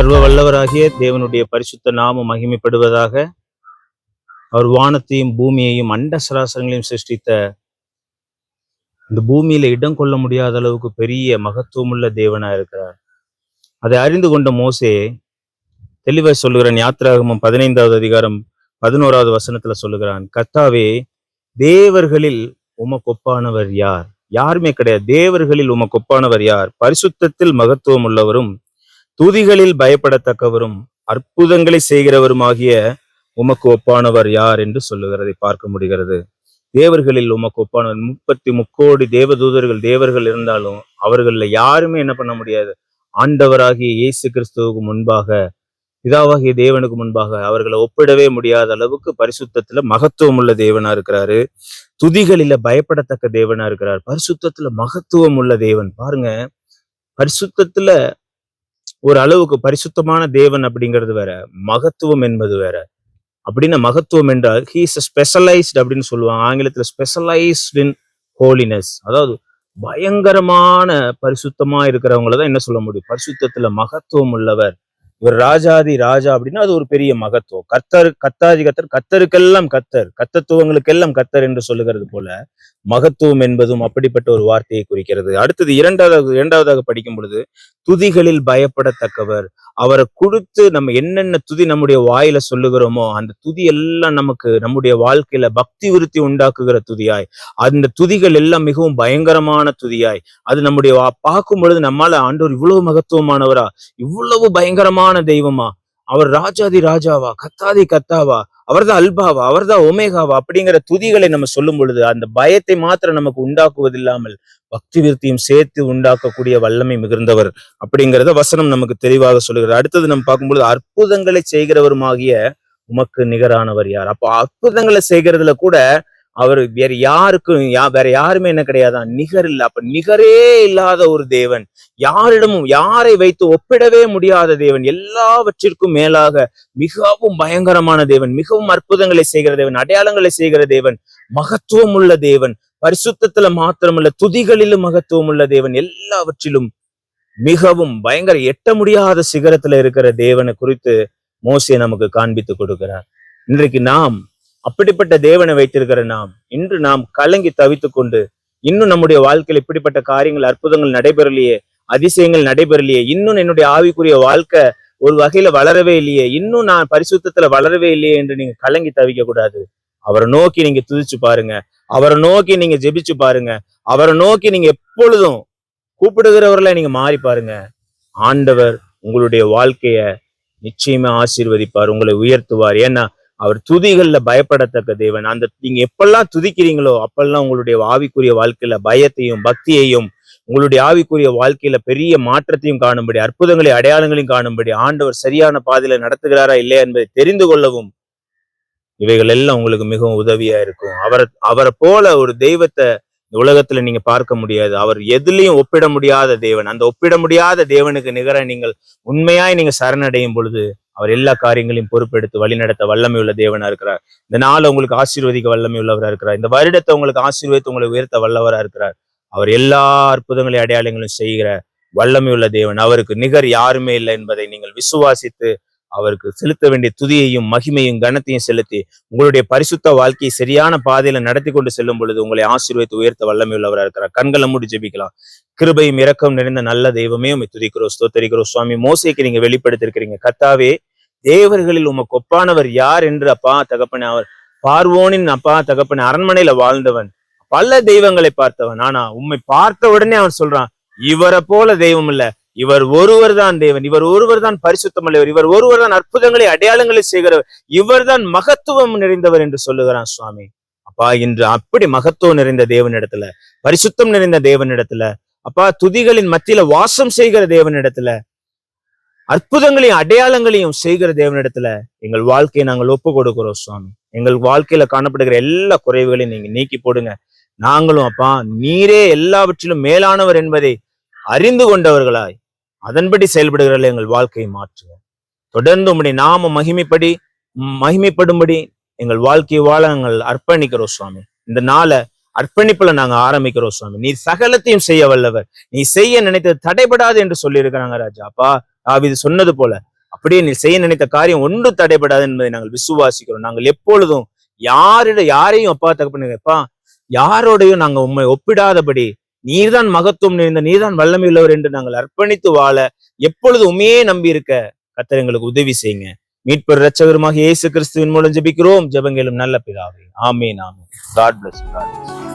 சர்வ வல்லவராகிய தேவனுடைய பரிசுத்த நாமம் மகிமைப்படுவதாக. அவர் வானத்தையும் பூமியையும் அண்ட சராசரங்களையும் சிருஷ்டித்த இந்த பூமியில இடம் கொள்ள முடியாத அளவுக்கு பெரிய மகத்துவமுள்ள தேவனா இருக்கிறார். அதை அறிந்து கொண்ட மோசே தெளிவாய் சொல்லுகிறான். யாத்திராகமம் 15வது அதிகாரம் 11வது வசனத்துல சொல்லுகிறான், கர்த்தாவே, தேவர்களில் உமக்கொப்பானவர் யார்? யாருமே கிடையாது. தேவர்களில் உமக்கொப்பானவர் யார்? பரிசுத்தத்தில் மகத்துவம் உள்ளவரும் துதிகளில் பயப்படத்தக்கவரும் அற்புதங்களை செய்கிறவருமாகிய உமக்கு ஒப்பானவர் யார் என்று சொல்லுகிறதை பார்க்க முடிகிறது. தேவர்களில் உமக்கு ஒப்பானவர். 33 தேவதூதர்கள் தேவர்கள் இருந்தாலும் அவர்கள யாருமே என்ன பண்ண முடியாது. ஆண்டவராகிய இயேசு கிறிஸ்துவுக்கு முன்பாக, பிதாவாகிய தேவனுக்கு முன்பாக அவர்களை ஒப்பிடவே முடியாத அளவுக்கு பரிசுத்தத்துல மகத்துவம் உள்ள தேவனா இருக்கிறாரு. துதிகளில பயப்படத்தக்க தேவனா இருக்கிறார். பரிசுத்தத்துல மகத்துவம் உள்ள தேவன். பாருங்க, பரிசுத்தத்துல ஒரு அளவுக்கு பரிசுத்தமான தேவன் அப்படிங்கிறது வேற, மகத்துவம் என்பது வேற. அப்படின்னா மகத்துவம் என்றால் he is specialized அப்படின்னு சொல்லுவாங்க ஆங்கிலத்துல, ஸ்பெஷலைஸ்ட் இன் ஹோலினஸ். அதாவது பயங்கரமான பரிசுத்தமா இருக்கிறவங்களதான் என்ன சொல்ல முடியும், பரிசுத்தத்துல மகத்துவம் உள்ளவர். இவர் ராஜாதி ராஜா அப்படின்னா அது ஒரு பெரிய மகத்துவம். கத்தாதி கத்தர், கத்தருக்கெல்லாம் கத்தர், கத்தத்துவங்களுக்கெல்லாம் கத்தர் என்று சொல்லுகிறது போல மகத்துவம் என்பதும் அப்படிப்பட்ட ஒரு வார்த்தையை குறிக்கிறது. அடுத்தது இரண்டாவதாக படிக்கும் பொழுது, துதிகளில் பயப்படத்தக்கவர். அவரை கொடுத்து நம்ம என்னென்ன துதி நம்முடைய வாயில சொல்லுகிறோமோ அந்த துதி எல்லாம் நமக்கு நம்முடைய வாழ்க்கையில பக்தி விருத்தி உண்டாக்குகிற துதியாய், அந்த துதிகள் எல்லாம் மிகவும் பயங்கரமான துதியாய், அது நம்முடைய பார்க்கும் பொழுது நம்மால ஆண்டவர் இவ்வளவு மகத்துவமானவரா, இவ்வளவு பயங்கரமான தெய்வமா, அவர் ராஜாதி ராஜாவா, கத்தாதி கத்தாவா, அவர்தான் அல்பாவா, அவர்தான் ஒமேகாவா அப்படிங்கிற துதிகளை நம்ம சொல்லும் பொழுது அந்த பயத்தை மாத்திரம் நமக்கு உண்டாக்குவதில்லாமல் பக்தி விருத்தியும் சேர்த்து உண்டாக்கக்கூடிய வல்லமை மிகுந்தவர் அப்படிங்கிறத வசனம் நமக்கு தெளிவாக சொல்லுகிறார். அடுத்தது நம்ம பார்க்கும்பொழுது, அற்புதங்களை செய்கிறவருமாகிய உமக்கு நிகரானவர் யார்? அப்போ அற்புதங்களை செய்கிறதுல கூட அவர் வேற யாருக்கும் வேற யாருமே என்ன கிடையாதான், நிகர் இல்லை. அப்ப நிகரே இல்லாத ஒரு தேவன், யாரிடமும் யாரை வைத்து ஒப்பிடவே முடியாத தேவன், எல்லாவற்றிற்கும் மேலாக மிகவும் பயங்கரமான தேவன், மிகவும் அற்புதங்களை செய்கிற தேவன், அடையாளங்களை செய்கிற தேவன், மகத்துவம் உள்ள தேவன், பரிசுத்தத்துல மாத்திரமல்ல துதிகளிலும் மகத்துவம் உள்ள தேவன், எல்லாவற்றிலும் மிகவும் பயங்கர எட்ட முடியாத சிகரத்துல இருக்கிற தேவனை குறித்து மோசே நமக்கு காண்பித்து கொடுக்கிறார். இன்றைக்கு நாம் அப்படிப்பட்ட தேவனை வைத்திருக்கிற இன்று நாம் கலங்கி தவித்து கொண்டு, இன்னும் நம்முடைய வாழ்க்கையில் இப்படிப்பட்ட காரியங்கள் அற்புதங்கள் நடைபெறலையே, அதிசயங்கள் நடைபெறலையே, இன்னும் என்னுடைய ஆவிக்குரிய வாழ்க்கை ஒரு வகையில வளரவே இல்லையே, இன்னும் நான் பரிசுத்தத்துல வளரவே இல்லையே என்று நீங்க கலங்கி தவிக்க கூடாது. அவரை நோக்கி நீங்க துதிச்சு பாருங்க, அவரை நோக்கி நீங்க ஜெபிச்சு பாருங்க, அவரை நோக்கி நீங்க எப்பொழுதும் கூப்பிடுகிறவர்களை நீங்க மாறி பாருங்க. ஆண்டவர் உங்களுடைய வாழ்க்கைய நிச்சயமா ஆசீர்வதிப்பார், உங்களை உயர்த்துவார். ஏன்னா அவர் துதிகள்ல பயப்படத்தக்க தேவன். அந்த நீங்க எப்பெல்லாம் துதிக்கிறீங்களோ அப்பெல்லாம் உங்களுடைய ஆவிக்குரிய வாழ்க்கையில பயத்தையும் பக்தியையும், உங்களுடைய ஆவிக்குரிய வாழ்க்கையில பெரிய மாற்றத்தையும் காணும்படி, அற்புதங்களை அடையாளங்களையும் காணும்படி, ஆண்டவர் சரியான பாதையில நடத்துகிறாரா இல்லையா என்பதை தெரிந்து கொள்ளவும் இவைகள் எல்லாம் உங்களுக்கு மிகவும் உதவியா இருக்கும். அவரை போல ஒரு தெய்வத்தை உலகத்துல நீங்க பார்க்க முடியாது. அவர் எதுலயும் ஒப்பிட முடியாத தேவன். அந்த ஒப்பிட முடியாத தேவனுக்கு நிகர நீங்கள் உண்மையாய் நீங்க சரணடையும் பொழுது அவர் எல்லா காரியங்களையும் பொறுப்பெடுத்து வழிநடத்த வல்லமை உள்ள தேவனா இருக்கிறார். இந்த நாள் உங்களுக்கு ஆசீர்வதிக்க வல்லமை உள்ளவரா இருக்கிறார். இந்த வருடத்தை உங்களுக்கு ஆசீர்வதித்து உங்களை உயர்த்த வல்லவரா இருக்கிறார். அவர் எல்லா அற்புதங்களையும் அடையாளங்களும் செய்கிற வல்லமை உள்ள தேவன். அவருக்கு நிகர் யாருமே இல்லை என்பதை நீங்கள் விசுவாசித்து அவருக்கு செலுத்த வேண்டிய துதியையும் மகிமையும் கனத்தையும் செலுத்தி உங்களுடைய பரிசுத்த வாழ்க்கையை சரியான பாதையில நடத்தி கொண்டு செல்லும் பொழுது உங்களை ஆசீர்வதித்து உயர்த்த வல்லமை உள்ளவராக இருக்கிறார். கண்களை மூடி ஜெபிக்கலாம். கிருபையும் இரக்கம் நிறைந்த நல்ல தெய்வமே உம்மை துதிக்கிறோம், ஸ்தோத்தரிக்கிறோம். சுவாமி, மோசேக்கு நீங்க வெளிப்படுத்திருக்கிறீங்க. கர்த்தாவே, தேவர்களில் உமக்கு ஒப்பானவர் யார் என்று அப்பா தகப்பனே, அவர் பார்வோனின் அப்பா தகப்பனே அரண்மனையில வாழ்ந்தவன், பல தெய்வங்களை பார்த்தவன். ஆனா உம்மை பார்த்த உடனே அவன் சொல்றான், இவரை போல தெய்வம் இல்ல, இவர் ஒருவர் தான் தேவன், இவர் ஒருவர் தான் பரிசுத்தம் உள்ளவர், இவர் ஒருவர் தான் அற்புதங்களை அடையாளங்களை செய்கிறவர், இவர் தான் மகத்துவம் நிறைந்தவர் என்று சொல்லுகிறான். சுவாமி அப்பா, இன்று அப்படி மகத்துவம் நிறைந்த தேவனிடத்துல, பரிசுத்தம் நிறைந்த தேவனிடத்துல அப்பா, துதிகளின் மத்தியில வாசம் செய்கிற தேவனிடத்துல, அற்புதங்களையும் அடையாளங்களையும் செய்கிற தேவனிடத்துல எங்கள் வாழ்க்கையை நாங்கள் ஒப்பு கொடுக்கிறோம். சுவாமி, எங்கள் வாழ்க்கையில காணப்படுகிற எல்லா குறைவுகளையும் நீங்க நீக்கி போடுங்க. நாங்களும் அப்பா நீரே எல்லாவற்றிலும் மேலானவர் என்பதை அறிந்து கொண்டவர்களாய் அதன்படி செயல்படுகிறவர்கள் எங்கள் வாழ்க்கையை மாற்றுங்க. தொடர்ந்து உம்முடைய நாம மகிமைப்படும்படி எங்கள் வாழ்க்கையை வாழ நாங்கள் அர்ப்பணிக்கிறோம். சுவாமி, இந்த நாளை அர்ப்பணிப்புல நாங்க ஆரம்பிக்கிறோம். சுவாமி, நீ சகலத்தையும் செய்ய வல்லவர், நீ செய்ய நினைத்தது தடைபடாது என்று சொல்லி இருக்கிறாங்க ராஜா. அப்பா, தாவீது சொன்னது போல அப்படியே நீ செய்ய நினைத்த காரியம் ஒன்றும் தடைபடாது என்பதை நாங்கள் விசுவாசிக்கிறோம். நாங்கள் எப்பொழுதும் யாரையும் அப்பா தகப்பா யாரோடையும் நாங்கள் உண்மை ஒப்பிடாதபடி நீர்தான் மகத்துவம் நிறைந்த நீர்தான் வல்லமை உள்ளவர் என்று நாங்கள் அர்ப்பணித்து வாழ எப்பொழுது உண்மையே நம்பி இருக்க கர்த்தர் எங்களுக்கு உதவி செய்யுங்க. மீட்பர் இரட்சகருமாக இயேசு கிறிஸ்துவின் மூலம் ஜெபிக்கிறோம். ஜெபங்களும் நல்ல பிதாவே. ஆமென், ஆமென். God bless you. God bless you.